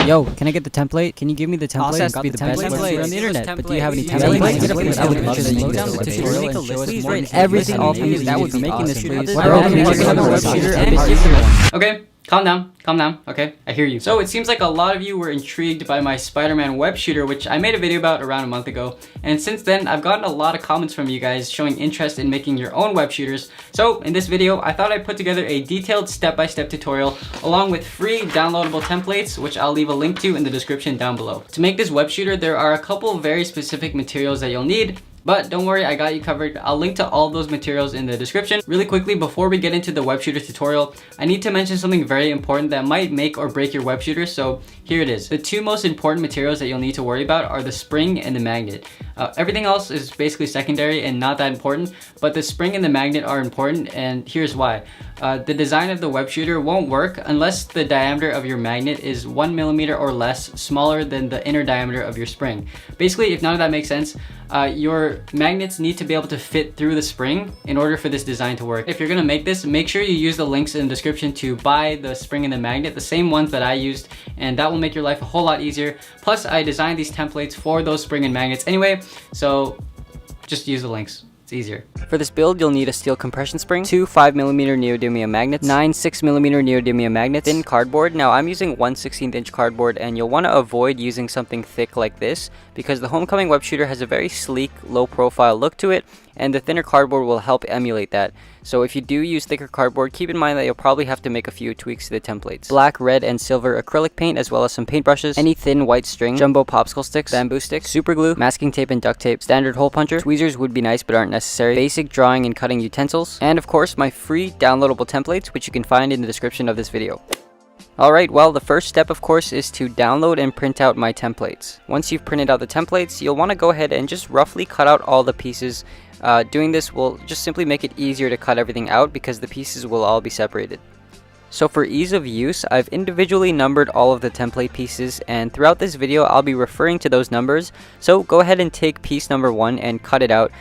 Yo, can I get the template? Can you give me the template? It's be the best website on the internet. But do you have any templates? I would love to slow down the tutorial and show us more. Everything all things that would be making this please. Okay. Calm down, okay? I hear you. So it seems like a lot of you were intrigued by my Spider-Man web shooter, which I made a video about around a month ago. And since then, I've gotten a lot of comments from you guys showing interest in making your own web shooters. So in this video, I thought I'd put together a detailed step-by-step tutorial along with free downloadable templates, which I'll leave a link to in the description down below. To make this web shooter, there are a couple of very specific materials that you'll need. But don't worry, I got you covered. I'll link to all those materials in the description. Really quickly, before we get into the web shooter tutorial, I need to mention something very important that might make or break your web shooter, so here it is. The two most important materials that you'll need to worry about are the spring and the magnet. Everything else is basically secondary and not that important, but the spring and the magnet are important, and here's why. The design of the web shooter won't work unless the diameter of your magnet is 1 millimeter or less smaller than the inner diameter of your spring. Basically, if none of that makes sense, your magnets need to be able to fit through the spring in order for this design to work. If you're gonna make this, make sure you use the links in the description to buy the spring and the magnet, the same ones that I used, and that will make your life a whole lot easier. Plus, I designed these templates for those spring and magnets anyway, so just use the links. It's easier. For this build, you'll need a steel compression spring, 2 5mm neodymium magnets, 9 6mm neodymium magnets, thin cardboard. Now I'm using 1/16 inch cardboard, and you'll want to avoid using something thick like this because the Homecoming web shooter has a very sleek, low profile look to it, and the thinner cardboard will help emulate that. So if you do use thicker cardboard, keep in mind that you'll probably have to make a few tweaks to the templates. Black, red, and silver acrylic paint, as well as some paintbrushes, any thin white string, jumbo popsicle sticks, bamboo sticks, super glue, masking tape and duct tape, standard hole puncher, tweezers would be nice but aren't necessary, basic drawing and cutting utensils, and of course my free downloadable templates, which you can find in the description of this video. Alright, well, the first step of course is to download and print out my templates. Once you've printed out the templates, you'll want to go ahead and just roughly cut out all the pieces. Doing this will just simply make it easier to cut everything out because the pieces will all be separated. So for ease of use, I've individually numbered all of the template pieces, and throughout this video I'll be referring to those numbers. So go ahead and take piece number 1 and cut it out.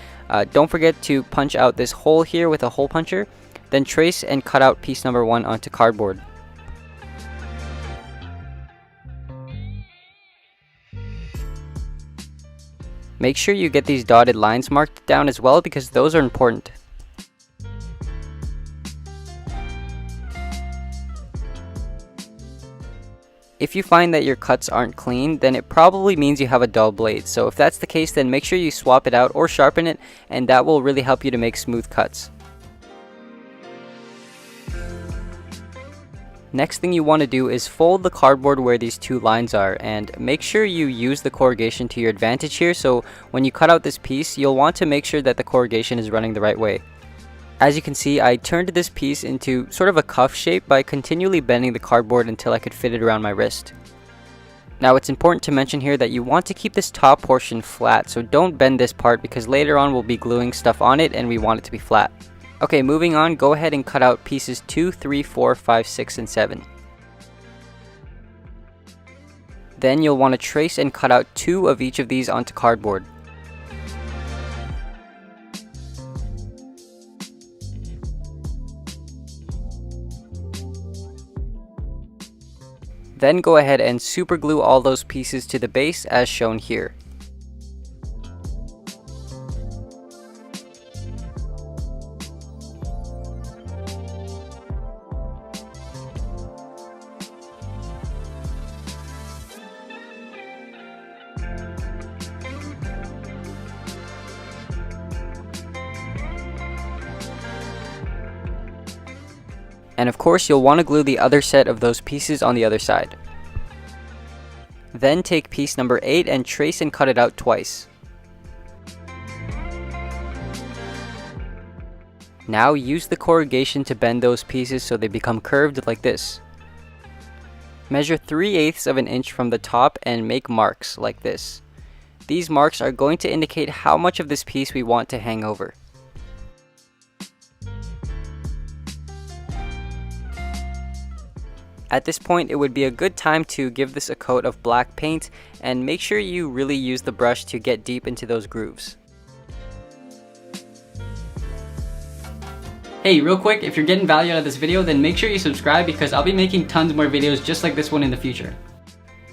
Don't forget to punch out this hole here with a hole puncher, then trace and cut out piece number 1 onto cardboard. Make sure you get these dotted lines marked down as well because those are important. If you find that your cuts aren't clean, then it probably means you have a dull blade. So if that's the case, then make sure you swap it out or sharpen it, and that will really help you to make smooth cuts. Next thing you want to do is fold the cardboard where these two lines are, and make sure you use the corrugation to your advantage here. So when you cut out this piece, you'll want to make sure that the corrugation is running the right way. As you can see, I turned this piece into sort of a cuff shape by continually bending the cardboard until I could fit it around my wrist. Now it's important to mention here that you want to keep this top portion flat, so don't bend this part because later on we'll be gluing stuff on it and we want it to be flat. Okay, moving on, go ahead and cut out pieces 2, 3, 4, 5, 6, and 7. Then you'll want to trace and cut out 2 of each of these onto cardboard. Then go ahead and super glue all those pieces to the base as shown here. And of course you'll want to glue the other set of those pieces on the other side. Then take piece number 8 and trace and cut it out twice. Now use the corrugation to bend those pieces so they become curved like this. Measure 3/8 of an inch from the top and make marks like this. These marks are going to indicate how much of this piece we want to hang over. At this point, it would be a good time to give this a coat of black paint, and make sure you really use the brush to get deep into those grooves. Hey, real quick, if you're getting value out of this video, then make sure you subscribe because I'll be making tons more videos just like this one in the future.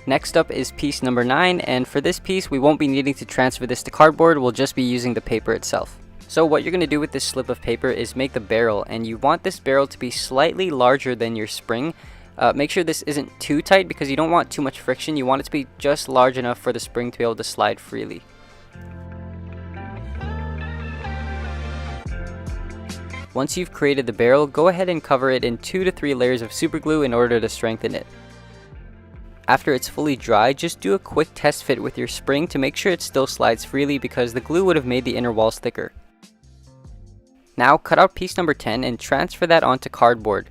Next up is piece number 9, and for this piece we won't be needing to transfer this to cardboard, we'll just be using the paper itself. So what you're going to do with this slip of paper is make the barrel, and you want this barrel to be slightly larger than your spring. Make sure this isn't too tight because you don't want too much friction, you want it to be just large enough for the spring to be able to slide freely. Once you've created the barrel, go ahead and cover it in 2 to 3 layers of super glue in order to strengthen it. After it's fully dry, just do a quick test fit with your spring to make sure it still slides freely because the glue would have made the inner walls thicker. Now cut out piece number 10 and transfer that onto cardboard.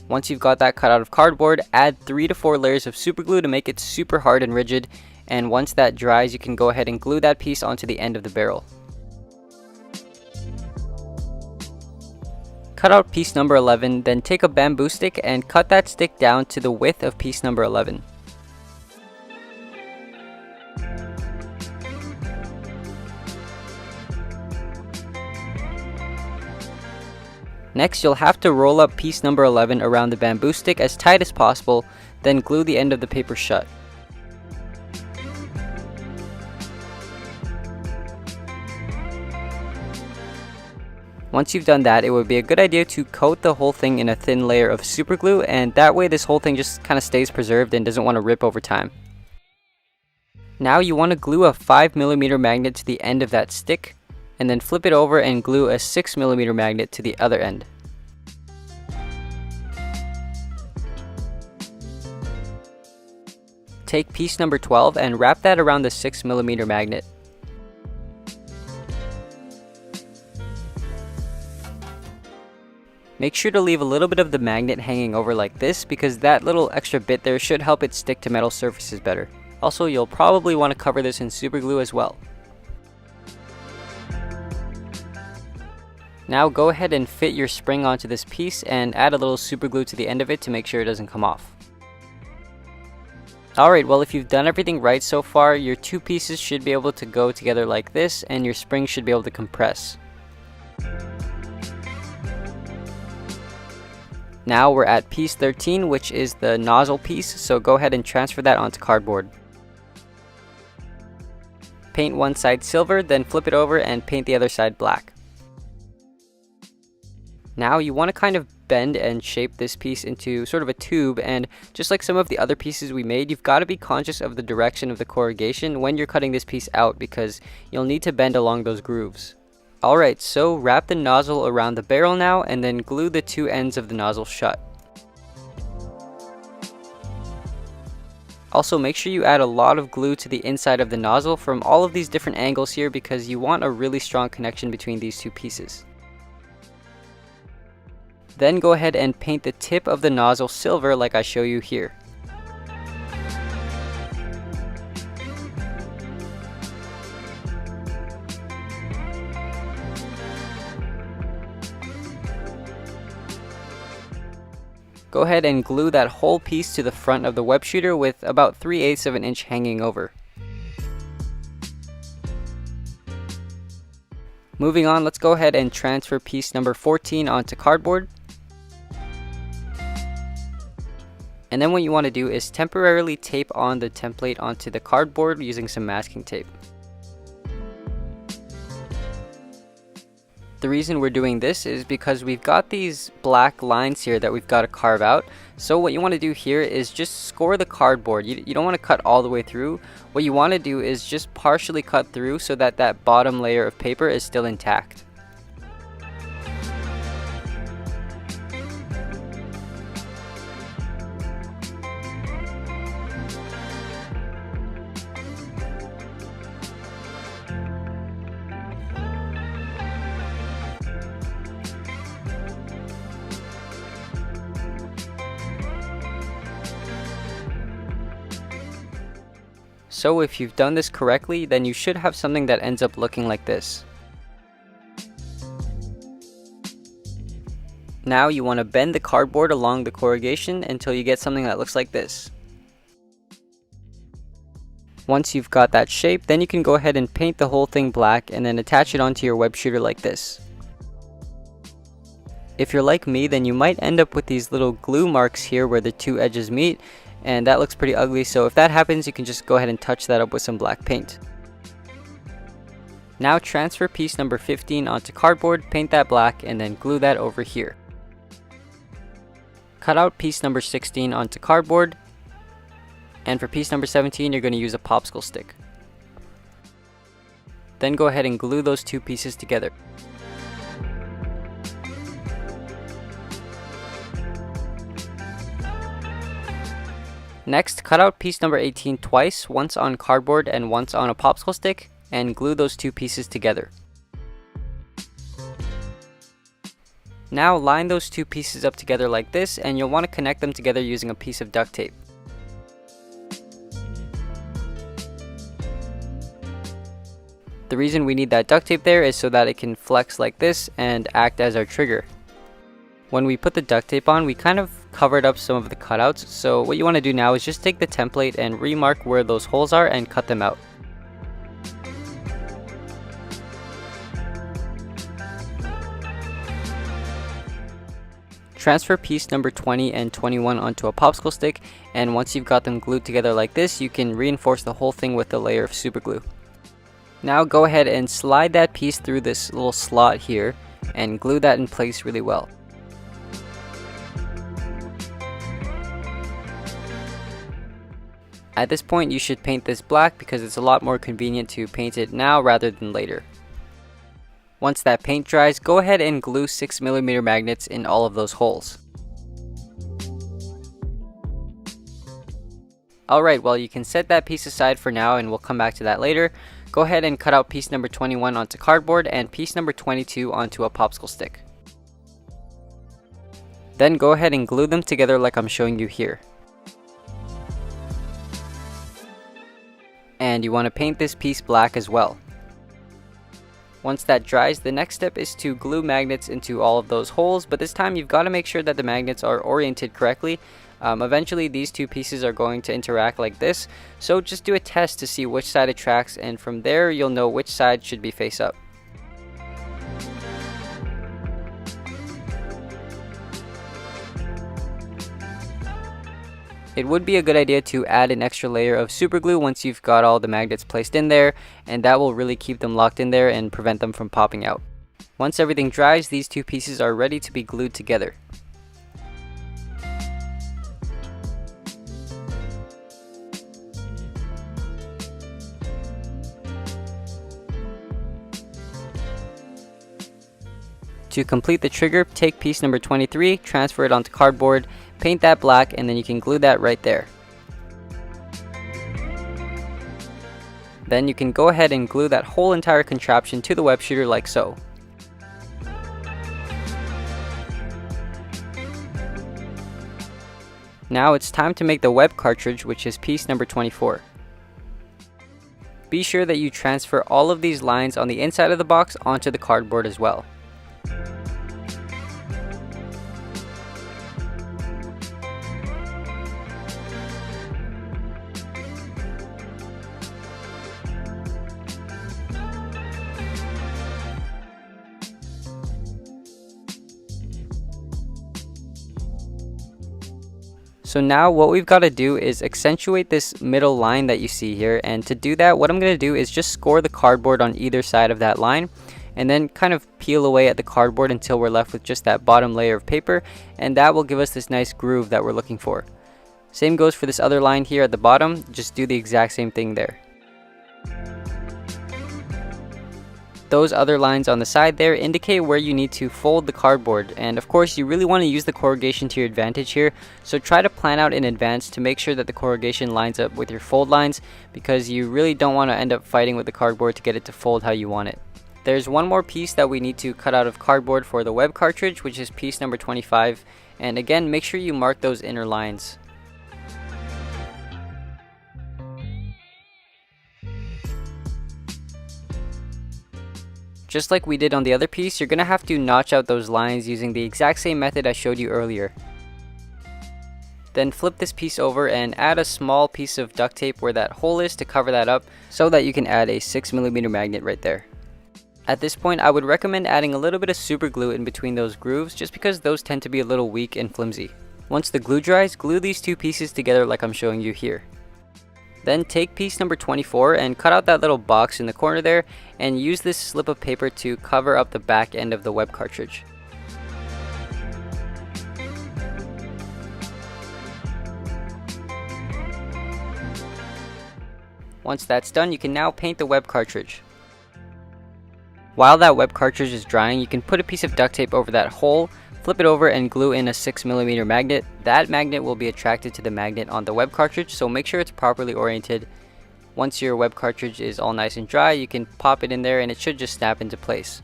Once you've got that cut out of cardboard, add 3 to 4 layers of super glue to make it super hard and rigid, and once that dries you can go ahead and glue that piece onto the end of the barrel. Cut out piece number 11, then take a bamboo stick and cut that stick down to the width of piece number 11. Next, you'll have to roll up piece number 11 around the bamboo stick as tight as possible, then glue the end of the paper shut. Once you've done that, it would be a good idea to coat the whole thing in a thin layer of super glue, and that way this whole thing just kind of stays preserved and doesn't want to rip over time. Now you want to glue a 5mm magnet to the end of that stick, and then flip it over and glue a 6mm magnet to the other end. Take piece number 12 and wrap that around the 6mm magnet. Make sure to leave a little bit of the magnet hanging over like this because that little extra bit there should help it stick to metal surfaces better. Also, you'll probably want to cover this in super glue as well. Now go ahead and fit your spring onto this piece and add a little super glue to the end of it to make sure it doesn't come off. Alright, well if you've done everything right so far, your two pieces should be able to go together like this and your spring should be able to compress. Now we're at piece 13, which is the nozzle piece, so go ahead and transfer that onto cardboard. Paint one side silver, then flip it over and paint the other side black. Now you want to kind of bend and shape this piece into sort of a tube, and just like some of the other pieces we made, you've got to be conscious of the direction of the corrugation when you're cutting this piece out because you'll need to bend along those grooves. Alright, so wrap the nozzle around the barrel now and then glue the two ends of the nozzle shut. Also make sure you add a lot of glue to the inside of the nozzle from all of these different angles here because you want a really strong connection between these two pieces. Then go ahead and paint the tip of the nozzle silver like I show you here. Go ahead and glue that whole piece to the front of the web shooter with about 3/8 of an inch hanging over. Moving on, let's go ahead and transfer piece number 14 onto cardboard. And then what you want to do is temporarily tape on the template onto the cardboard using some masking tape. The reason we're doing this is because we've got these black lines here that we've got to carve out. So what you want to do here is just score the cardboard. You don't want to cut all the way through. What you want to do is just partially cut through so that that bottom layer of paper is still intact. So if you've done this correctly, then you should have something that ends up looking like this. Now you want to bend the cardboard along the corrugation until you get something that looks like this. Once you've got that shape, then you can go ahead and paint the whole thing black and then attach it onto your web shooter like this. If you're like me, then you might end up with these little glue marks here where the two edges meet. and that looks pretty ugly. So if that happens, you can just go ahead and touch that up with some black paint. Now transfer piece number 15 onto cardboard, paint that black, and then glue that over here. Cut out piece number 16 onto cardboard, and for piece number 17 you're going to use a popsicle stick. Then go ahead and glue those two pieces together. Next, cut out piece number 18 twice, once on cardboard and once on a popsicle stick, and glue those two pieces together. Now line those two pieces up together like this, and you'll want to connect them together using a piece of duct tape. The reason we need that duct tape there is so that it can flex like this and act as our trigger. When we put the duct tape on, we kind of covered up some of the cutouts, so what you want to do now is just take the template and remark where those holes are and cut them out. Transfer piece number 20 and 21 onto a popsicle stick, and once you've got them glued together like this, you can reinforce the whole thing with a layer of super glue. Now go ahead and slide that piece through this little slot here and glue that in place really well. At this point you should paint this black because it's a lot more convenient to paint it now rather than later. Once that paint dries, go ahead and glue 6mm magnets in all of those holes. Alright, well you can set that piece aside for now and we'll come back to that later. Go ahead and cut out piece number 21 onto cardboard and piece number 22 onto a popsicle stick. Then go ahead and glue them together like I'm showing you here. And you want to paint this piece black as well. Once that dries, the next step is to glue magnets into all of those holes, but this time you've got to make sure that the magnets are oriented correctly. Eventually these two pieces are going to interact like this, so just do a test to see which side attracts, and from there you'll know which side should be face up. It would be a good idea to add an extra layer of super glue once you've got all the magnets placed in there, and that will really keep them locked in there and prevent them from popping out. Once everything dries, these two pieces are ready to be glued together. To complete the trigger, take piece number 23, transfer it onto cardboard, paint that black, and then you can glue that right there. Then you can go ahead and glue that whole entire contraption to the web shooter like so. Now it's time to make the web cartridge, which is piece number 24. Be sure that you transfer all of these lines on the inside of the box onto the cardboard as well. So now what we've got to do is accentuate this middle line that you see here, and to do that what I'm going to do is just score the cardboard on either side of that line and then kind of peel away at the cardboard until we're left with just that bottom layer of paper, and that will give us this nice groove that we're looking for. Same goes for this other line here at the bottom, just do the exact same thing there. Those other lines on the side there indicate where you need to fold the cardboard, and of course you really want to use the corrugation to your advantage here, so try to plan out in advance to make sure that the corrugation lines up with your fold lines, because you really don't want to end up fighting with the cardboard to get it to fold how you want it. There's one more piece that we need to cut out of cardboard for the web cartridge, which is piece number 25, and again make sure you mark those inner lines. Just like we did on the other piece, you're going to have to notch out those lines using the exact same method I showed you earlier. Then flip this piece over and add a small piece of duct tape where that hole is to cover that up, so that you can add a 6mm magnet right there. At this point I would recommend adding a little bit of super glue in between those grooves, just because those tend to be a little weak and flimsy. Once the glue dries, glue these two pieces together like I'm showing you here. Then take piece number 24 and cut out that little box in the corner there, and use this slip of paper to cover up the back end of the web cartridge. Once that's done, you can now paint the web cartridge. While that web cartridge is drying, you can put a piece of duct tape over that hole, flip it over and glue in a 6mm magnet. That magnet will be attracted to the magnet on the web cartridge, so make sure it's properly oriented. Once your web cartridge is all nice and dry, you can pop it in there and it should just snap into place.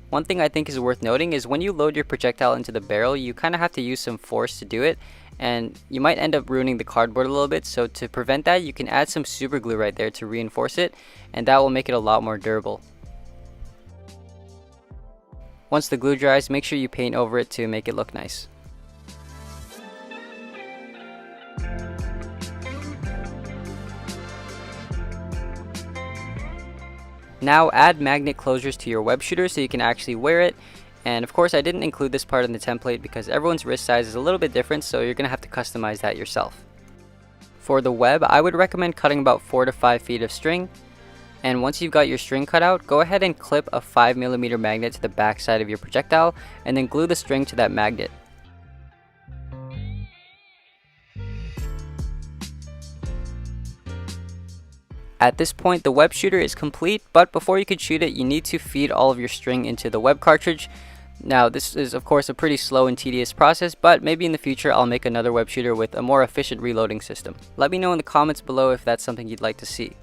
One thing I think is worth noting is when you load your projectile into the barrel, you kind of have to use some force to do it, and you might end up ruining the cardboard a little bit. So to prevent that, you can add some super glue right there to reinforce it, and that will make it a lot more durable. Once the glue dries, make sure you paint over it to make it look nice. Now add magnet closures to your web shooter so you can actually wear it. And of course I didn't include this part in the template because everyone's wrist size is a little bit different, so you're going to have to customize that yourself. For the web, I would recommend cutting about 4 to 5 feet of string. And once you've got your string cut out, go ahead and clip a 5mm magnet to the back side of your projectile and then glue the string to that magnet. At this point, the web shooter is complete, but before you can shoot it, you need to feed all of your string into the web cartridge. Now, this is of course a pretty slow and tedious process, but maybe in the future I'll make another web shooter with a more efficient reloading system. Let me know in the comments below if that's something you'd like to see.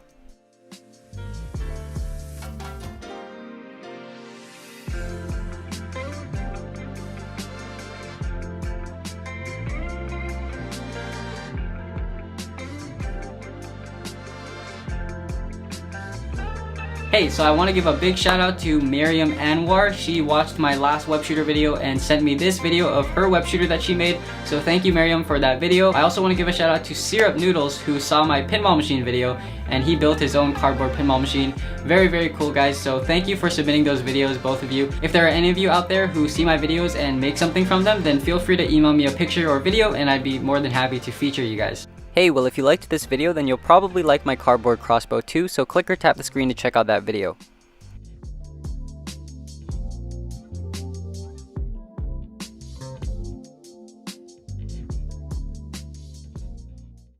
Hey, so I want to give a big shout out to Miriam Anwar. She watched my last web shooter video and sent me this video of her web shooter that she made. So thank you, Miriam, for that video. I also want to give a shout out to Syrup Noodles, who saw my pinball machine video and he built his own cardboard pinball machine. Very, very cool, guys. So thank you for submitting those videos, both of you. If there are any of you out there who see my videos and make something from them, then feel free to email me a picture or video and I'd be more than happy to feature you guys. Hey, well, if you liked this video, then you'll probably like my cardboard crossbow too, so click or tap the screen to check out that video.